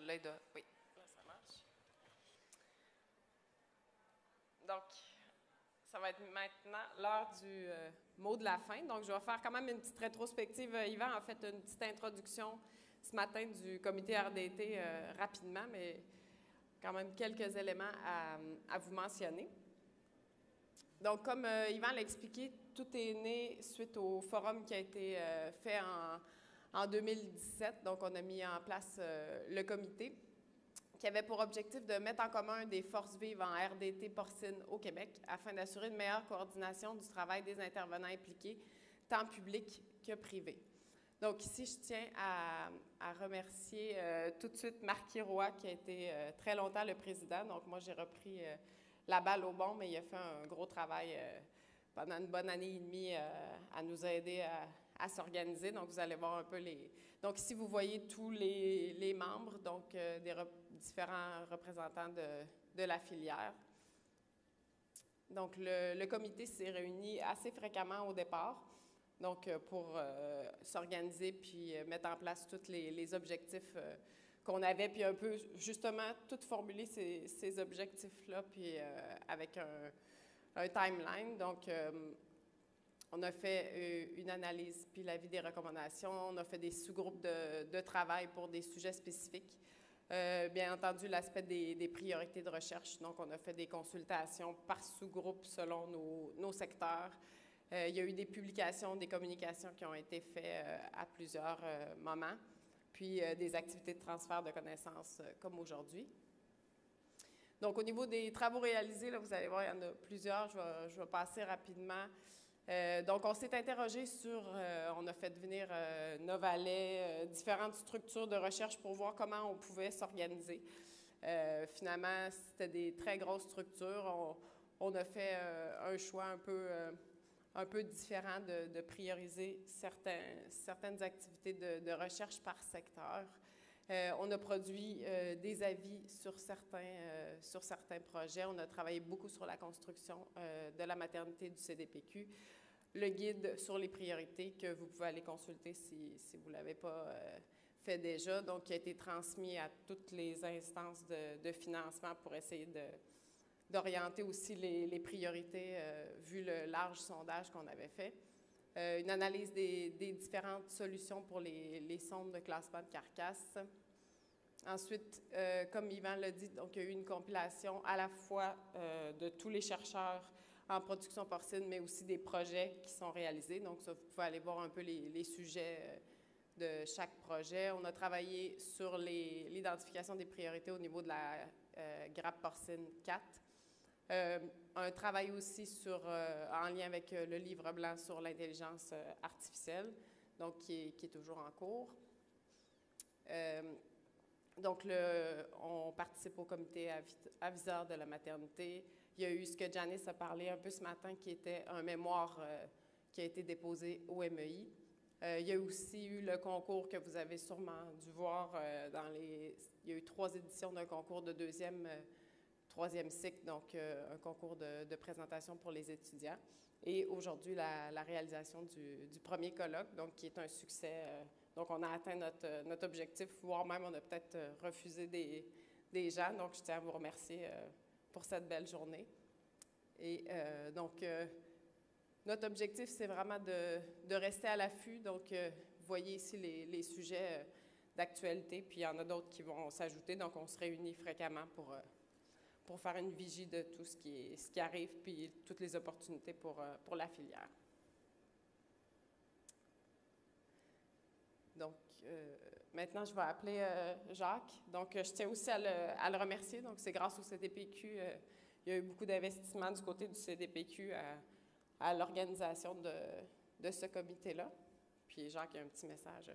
Celle-là est de... Oui, là, ça marche. Donc, ça va être maintenant l'heure du mot de la fin. Donc, je vais faire quand même une petite rétrospective. Yvan a fait une petite introduction ce matin du comité RDT rapidement, mais quand même quelques éléments à vous mentionner. Donc, comme Yvan l'a expliqué, tout est né suite au forum qui a été fait en 2017. Donc, on a mis en place le comité qui avait pour objectif de mettre en commun des forces vives en RDT porcine au Québec afin d'assurer une meilleure coordination du travail des intervenants impliqués, tant publics que privés. Donc ici, je tiens à remercier tout de suite Marc Roy, qui a été très longtemps le président. Donc moi, j'ai repris la balle au bon, mais il a fait un gros travail pendant une bonne année et demie à nous aider à s'organiser. Donc, vous allez voir un peu les... Donc, ici, vous voyez tous les membres, donc différents représentants de la filière. Donc, le comité s'est réuni assez fréquemment au départ, donc pour s'organiser puis mettre en place tous les objectifs qu'on avait, puis un peu, justement, tout formuler ces objectifs-là, puis avec un timeline. Donc, on a fait une analyse, puis l'avis des recommandations. On a fait des sous-groupes de travail pour des sujets spécifiques. Bien entendu, l'aspect des priorités de recherche. Donc, on a fait des consultations par sous-groupe selon nos secteurs. Il y a eu des publications, des communications qui ont été faites à plusieurs moments, puis des activités de transfert de connaissances comme aujourd'hui. Donc, au niveau des travaux réalisés, là, vous allez voir, il y en a plusieurs. Je vais passer rapidement. Donc, on s'est interrogé sur, on a fait venir Novalet, différentes structures de recherche pour voir comment on pouvait s'organiser. Finalement, c'était des très grosses structures. On a fait un choix un peu différent de prioriser certaines activités de recherche par secteur. On a produit des avis sur certains projets. On a travaillé beaucoup sur la construction de la maternité du CDPQ. Le guide sur les priorités que vous pouvez aller consulter si vous ne l'avez pas fait déjà, donc qui a été transmis à toutes les instances de financement pour essayer d'orienter aussi les priorités vu le large sondage qu'on avait fait. Une analyse des différentes solutions pour les sondes de classement de carcasses. Ensuite, comme Yvan l'a dit, donc, il y a eu une compilation à la fois de tous les chercheurs en production porcine, mais aussi des projets qui sont réalisés. Donc, ça, vous pouvez aller voir un peu les sujets de chaque projet. On a travaillé sur l'identification des priorités au niveau de la grappe porcine 4. Un travail aussi en lien avec le livre blanc sur l'intelligence artificielle, donc qui est toujours en cours. Donc, on participe au comité aviseur de la maternité. Il y a eu ce que Janice a parlé un peu ce matin, qui était un mémoire qui a été déposé au MEI. Il y a aussi eu le concours que vous avez sûrement dû voir il y a eu 3 éditions d'un concours de troisième cycle, donc un concours de présentation pour les étudiants. Et aujourd'hui, la réalisation du premier colloque, donc qui est un succès. Donc, on a atteint notre objectif, voire même on a peut-être refusé des gens. Donc, je tiens à vous remercier pour cette belle journée. Et donc, notre objectif, c'est vraiment de rester à l'affût. Donc, vous voyez ici les sujets d'actualité, puis il y en a d'autres qui vont s'ajouter. Donc, on se réunit fréquemment pour faire une vigie de tout ce qui arrive, puis toutes les opportunités pour la filière. Donc, maintenant, je vais appeler Jacques. Donc, je tiens aussi à le remercier. Donc, c'est grâce au CDPQ, il y a eu beaucoup d'investissements du côté du CDPQ à l'organisation de ce comité-là. Puis, Jacques, il y a un petit message